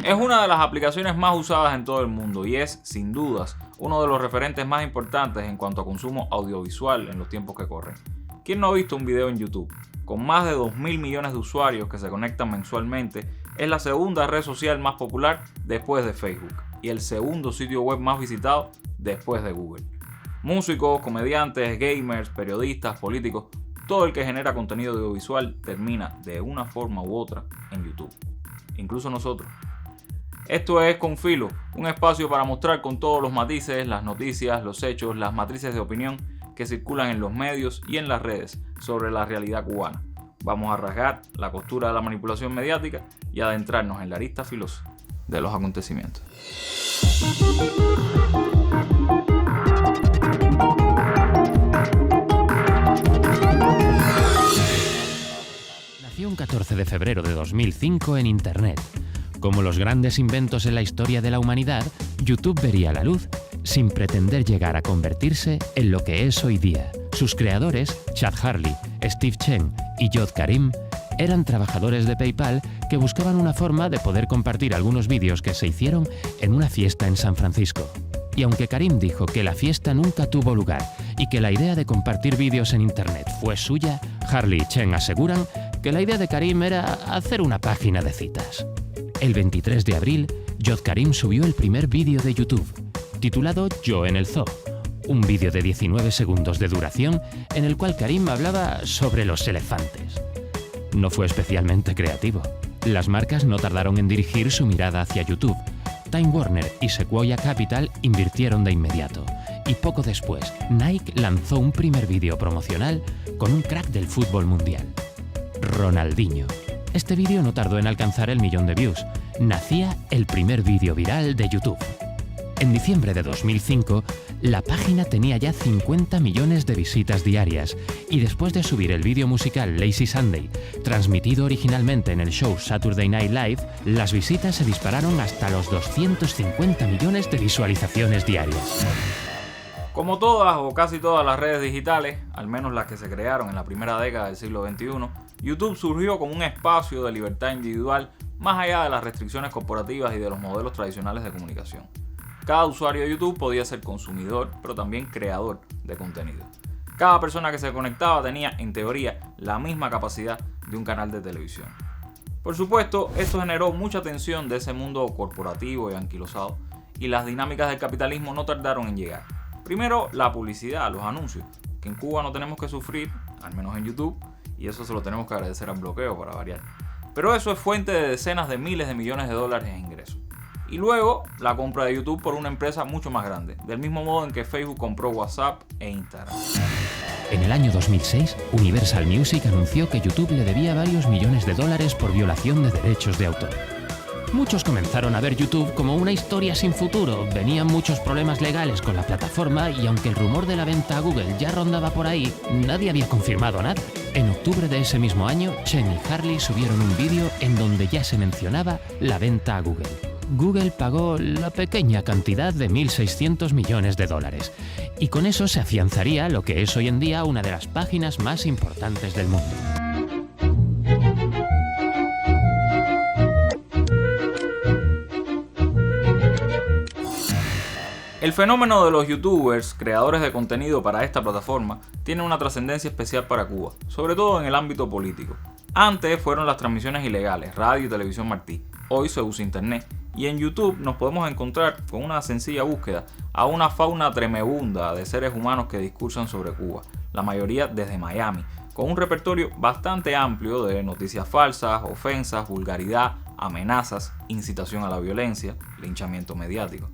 Es una de las aplicaciones más usadas en todo el mundo y es, sin dudas, uno de los referentes más importantes en cuanto a consumo audiovisual en los tiempos que corren. ¿Quién no ha visto un video en YouTube? Con más de 2.000 millones de usuarios que se conectan mensualmente, es la segunda red social más popular después de Facebook y el segundo sitio web más visitado después de Google. Músicos, comediantes, gamers, periodistas, políticos, todo el que genera contenido audiovisual termina de una forma u otra en YouTube. Incluso nosotros. Esto es Con Filo, un espacio para mostrar con todos los matices, las noticias, los hechos, las matrices de opinión que circulan en los medios y en las redes sobre la realidad cubana. Vamos a rasgar la costura de la manipulación mediática y adentrarnos en la arista filosa de los acontecimientos. Nació un 14 de febrero de 2005 en Internet. Como los grandes inventos en la historia de la humanidad, YouTube vería la luz sin pretender llegar a convertirse en lo que es hoy día. Sus creadores, Chad Hurley, Steve Chen y Jod Karim, eran trabajadores de PayPal que buscaban una forma de poder compartir algunos vídeos que se hicieron en una fiesta en San Francisco. Y aunque Karim dijo que la fiesta nunca tuvo lugar y que la idea de compartir vídeos en Internet fue suya, Hurley y Chen aseguran que la idea de Karim era hacer una página de citas. El 23 de abril, Jod Karim subió el primer vídeo de YouTube, titulado Yo en el Zoo, un vídeo de 19 segundos de duración en el cual Karim hablaba sobre los elefantes. No fue especialmente creativo. Las marcas no tardaron en dirigir su mirada hacia YouTube. Time Warner y Sequoia Capital invirtieron de inmediato. Y poco después, Nike lanzó un primer vídeo promocional con un crack del fútbol mundial, Ronaldinho. Este vídeo no tardó en alcanzar el 1.000.000 de views. Nacía el primer vídeo viral de YouTube. En diciembre de 2005, la página tenía ya 50 millones de visitas diarias y después de subir el vídeo musical Lazy Sunday, transmitido originalmente en el show Saturday Night Live, las visitas se dispararon hasta los 250 millones de visualizaciones diarias. Como todas o casi todas las redes digitales, al menos las que se crearon en la primera década del siglo XXI, YouTube surgió como un espacio de libertad individual más allá de las restricciones corporativas y de los modelos tradicionales de comunicación. Cada usuario de YouTube podía ser consumidor, pero también creador de contenido. Cada persona que se conectaba tenía, en teoría, la misma capacidad de un canal de televisión. Por supuesto, esto generó mucha tensión de ese mundo corporativo y anquilosado, y las dinámicas del capitalismo no tardaron en llegar. Primero, la publicidad, los anuncios, que en Cuba no tenemos que sufrir, al menos en YouTube, y eso se lo tenemos que agradecer al bloqueo para variar. Pero eso es fuente de decenas de miles de millones de dólares en ingresos. Y luego, la compra de YouTube por una empresa mucho más grande, del mismo modo en que Facebook compró WhatsApp e Instagram. En el año 2006, Universal Music anunció que YouTube le debía varios millones de dólares por violación de derechos de autor. Muchos comenzaron a ver YouTube como una historia sin futuro. Venían muchos problemas legales con la plataforma y aunque el rumor de la venta a Google ya rondaba por ahí, nadie había confirmado nada. En octubre de ese mismo año, Chen y Hurley subieron un vídeo en donde ya se mencionaba la venta a Google. Google pagó la pequeña cantidad de 1.600 millones de dólares y con eso se afianzaría lo que es hoy en día una de las páginas más importantes del mundo. El fenómeno de los youtubers, creadores de contenido para esta plataforma, tiene una trascendencia especial para Cuba, sobre todo en el ámbito político. Antes fueron las transmisiones ilegales, radio y televisión Martí. Hoy se usa internet y en YouTube nos podemos encontrar con una sencilla búsqueda a una fauna tremebunda de seres humanos que discursan sobre Cuba, la mayoría desde Miami, con un repertorio bastante amplio de noticias falsas, ofensas, vulgaridad, amenazas, incitación a la violencia, linchamiento mediático.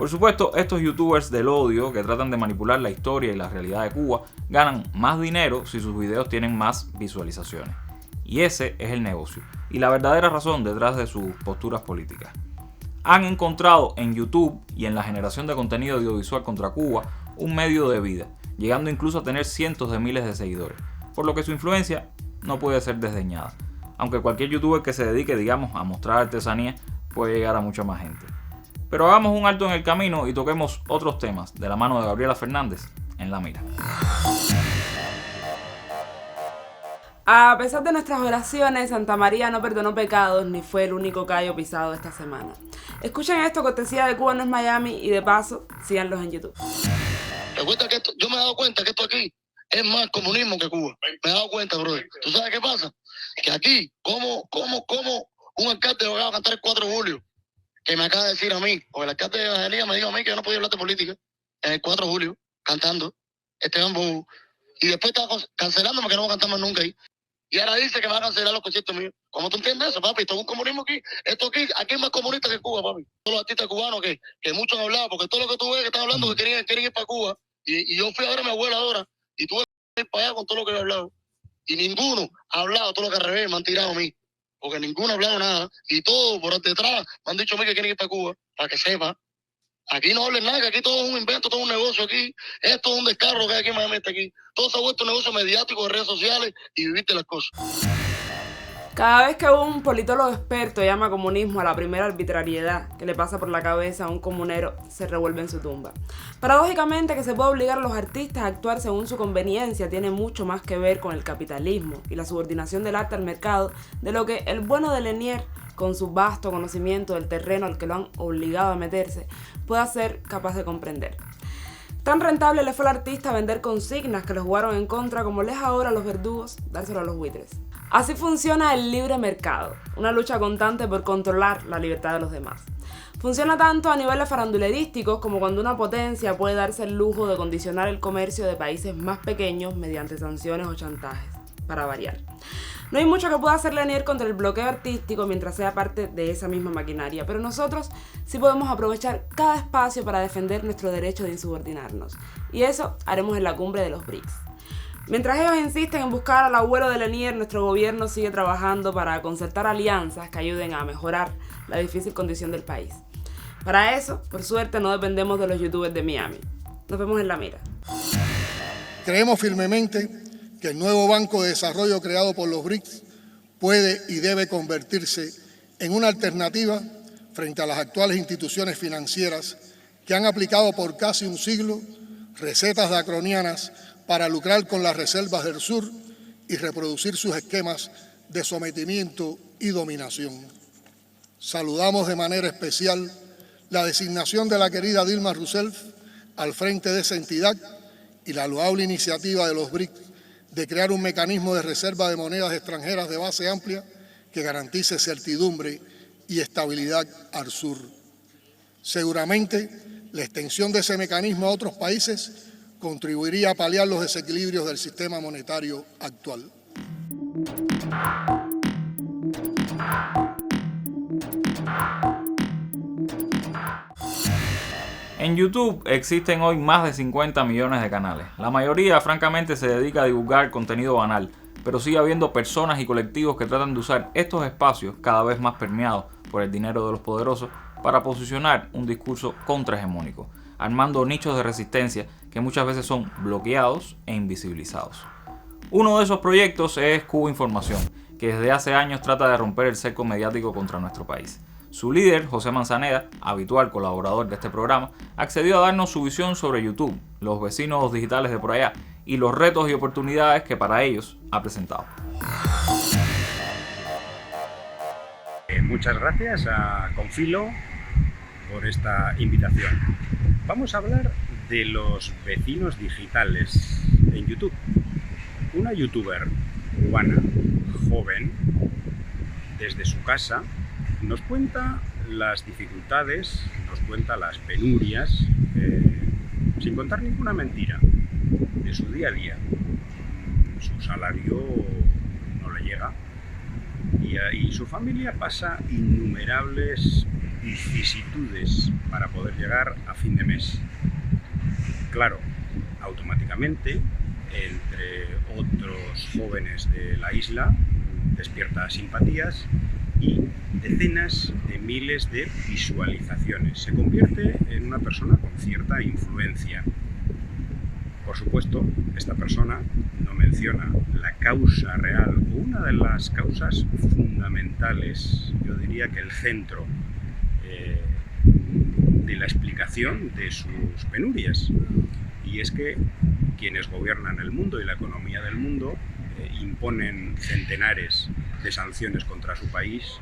Por supuesto, estos youtubers del odio que tratan de manipular la historia y la realidad de Cuba ganan más dinero si sus videos tienen más visualizaciones. Y ese es el negocio y la verdadera razón detrás de sus posturas políticas. Han encontrado en YouTube y en la generación de contenido audiovisual contra Cuba un medio de vida, llegando incluso a tener cientos de miles de seguidores, por lo que su influencia no puede ser desdeñada, aunque cualquier youtuber que se dedique, digamos, a mostrar artesanía puede llegar a mucha más gente. Pero hagamos un alto en el camino y toquemos otros temas de la mano de Gabriela Fernández en La Mira. A pesar de nuestras oraciones, Santa María no perdonó pecados ni fue el único callo pisado esta semana. Escuchen esto, cortesía de Cuba no es Miami, y de paso, síganlos en YouTube. Recuerda que yo me he dado cuenta que esto aquí es más comunismo que Cuba. Me he dado cuenta, brother. ¿Tú sabes qué pasa? Que aquí, como un alcalde va a cantar el 4 de julio, que me acaba de decir a mí, o el alcalde de Evangelía me dijo a mí que yo no podía hablar de política en el 4 de julio, cantando Esteban Bobo, y después está cancelándome que no voy a cantar más nunca ahí. Y ahora dice que me va a cancelar los conciertos míos. ¿Cómo tú entiendes eso, papi? Esto es un comunismo aquí. Esto aquí es más comunista que Cuba, papi. Todos los artistas cubanos que muchos han hablado, porque todo lo que tú ves que están hablando que quieren ir para Cuba, y yo fui a ver a mi abuela ahora, y tuve que ir para allá con todo lo que he hablado. Y ninguno ha hablado todo lo que al revés me han tirado a mí. Porque ninguno ha hablado nada. Y todos por detrás me han dicho a mí que quieren ir para Cuba, para que sepa. Aquí no hablen nada, que aquí todo es un invento, todo es un negocio aquí. Esto es un descargo que hay aquí en Miami, aquí. Todo se ha vuelto un negocio mediático de redes sociales y viviste las cosas. Cada vez que un politólogo experto llama comunismo a la primera arbitrariedad que le pasa por la cabeza a un comunero, se revuelve en su tumba. Paradójicamente, que se pueda obligar a los artistas a actuar según su conveniencia tiene mucho más que ver con el capitalismo y la subordinación del arte al mercado de lo que el bueno de Lanier, con su vasto conocimiento del terreno al que lo han obligado a meterse, pueda ser capaz de comprender. Tan rentable le fue al artista vender consignas que le jugaron en contra como les ahora a los verdugos dárselo a los buitres. Así funciona el libre mercado, una lucha constante por controlar la libertad de los demás. Funciona tanto a niveles farandulerísticos como cuando una potencia puede darse el lujo de condicionar el comercio de países más pequeños mediante sanciones o chantajes, para variar. No hay mucho que pueda hacer Lanier contra el bloqueo artístico mientras sea parte de esa misma maquinaria, pero nosotros sí podemos aprovechar cada espacio para defender nuestro derecho de insubordinarnos. Y eso haremos en la cumbre de los BRICS. Mientras ellos insisten en buscar al abuelo de Lanier, nuestro gobierno sigue trabajando para concertar alianzas que ayuden a mejorar la difícil condición del país. Para eso, por suerte, no dependemos de los youtubers de Miami. Nos vemos en la mira. Creemos firmemente que el nuevo Banco de Desarrollo creado por los BRICS puede y debe convertirse en una alternativa frente a las actuales instituciones financieras que han aplicado por casi un siglo recetas draconianas para lucrar con las reservas del sur y reproducir sus esquemas de sometimiento y dominación. Saludamos de manera especial la designación de la querida Dilma Rousseff al frente de esa entidad y la loable iniciativa de los BRICS de crear un mecanismo de reserva de monedas extranjeras de base amplia que garantice certidumbre y estabilidad al sur. Seguramente, la extensión de ese mecanismo a otros países contribuiría a paliar los desequilibrios del sistema monetario actual. En YouTube existen hoy más de 50 millones de canales. La mayoría, francamente, se dedica a divulgar contenido banal, pero sigue habiendo personas y colectivos que tratan de usar estos espacios, cada vez más permeados por el dinero de los poderosos, para posicionar un discurso contrahegemónico, armando nichos de resistencia que muchas veces son bloqueados e invisibilizados. Uno de esos proyectos es Cuba Información, que desde hace años trata de romper el cerco mediático contra nuestro país. Su líder, José Manzaneda, habitual colaborador de este programa, accedió a darnos su visión sobre YouTube, los vecinos digitales de por allá y los retos y oportunidades que para ellos ha presentado. Muchas gracias a Confilo por esta invitación. Vamos a hablar de los vecinos digitales en YouTube. Una youtuber cubana joven, desde su casa, nos cuenta las dificultades, nos cuenta las penurias, sin contar ninguna mentira, de su día a día. Su salario no le llega y su familia pasa innumerables vicisitudes para poder llegar a fin de mes. Claro, automáticamente, entre otros jóvenes de la isla, despierta simpatías y decenas de miles de visualizaciones. Se convierte en una persona con cierta influencia. Por supuesto, esta persona no menciona la causa real o una de las causas fundamentales, yo diría que el centro de la explicación de sus penurias. Y es que quienes gobiernan el mundo y la economía del mundo imponen centenares de sanciones contra su país,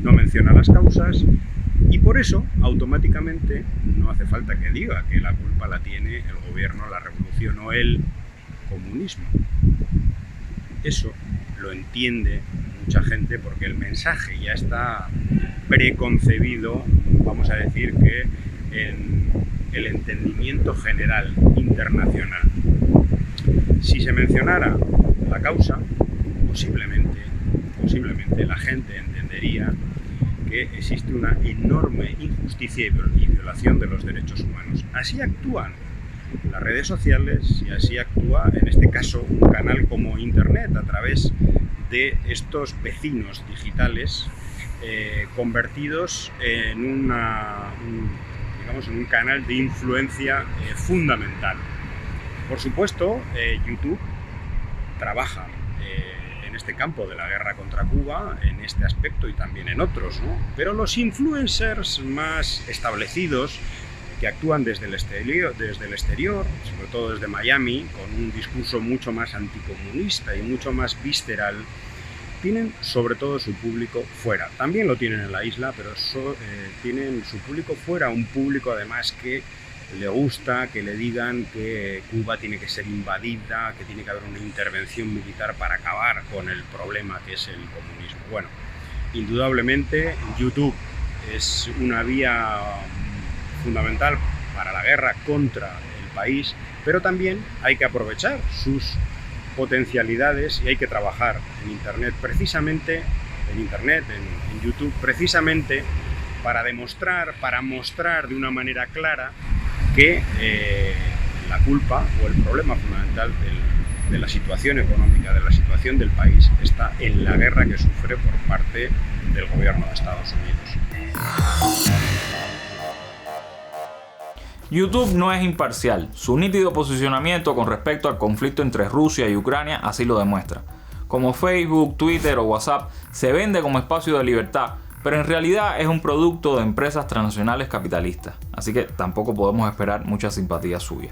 no menciona las causas y por eso automáticamente no hace falta que diga que la culpa la tiene el gobierno, la revolución o el comunismo. Eso lo entiende mucha gente porque el mensaje ya está preconcebido, vamos a decir que en el entendimiento general internacional. Si se mencionara la causa, posiblemente la gente entendería que existe una enorme injusticia y violación de los derechos humanos. Así actúan las redes sociales y así actúa, en este caso, un canal como Internet a través de estos vecinos digitales convertidos en un canal de influencia fundamental. Por supuesto, YouTube trabaja en este campo de la guerra contra Cuba, en este aspecto y también en otros, ¿no? Pero los influencers más establecidos que actúan desde el exterior, sobre todo desde Miami, con un discurso mucho más anticomunista y mucho más visceral, tienen sobre todo su público fuera. También lo tienen en la isla, pero tienen su público fuera, un público además que le gusta que le digan que Cuba tiene que ser invadida, que tiene que haber una intervención militar para acabar con el problema que es el comunismo. Bueno, indudablemente YouTube es una vía fundamental para la guerra contra el país, pero también hay que aprovechar sus potencialidades y hay que trabajar en Internet, precisamente en YouTube, precisamente para mostrar de una manera clara que la culpa o el problema fundamental de la situación económica, de la situación del país, está en la guerra que sufre por parte del gobierno de Estados Unidos. YouTube no es imparcial. Su nítido posicionamiento con respecto al conflicto entre Rusia y Ucrania así lo demuestra. Como Facebook, Twitter o WhatsApp se vende como espacio de libertad, pero en realidad es un producto de empresas transnacionales capitalistas, así que tampoco podemos esperar mucha simpatía suya.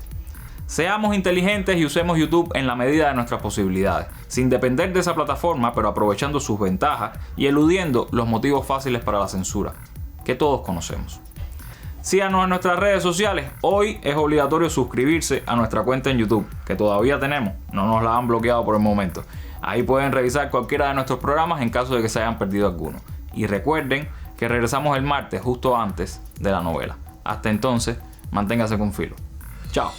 Seamos inteligentes y usemos YouTube en la medida de nuestras posibilidades, sin depender de esa plataforma, pero aprovechando sus ventajas y eludiendo los motivos fáciles para la censura, que todos conocemos. Síganos en nuestras redes sociales. Hoy es obligatorio suscribirse a nuestra cuenta en YouTube, que todavía tenemos, no nos la han bloqueado por el momento. Ahí pueden revisar cualquiera de nuestros programas en caso de que se hayan perdido alguno. Y recuerden que regresamos el martes justo antes de la novela. Hasta entonces, manténgase con filo. Chao.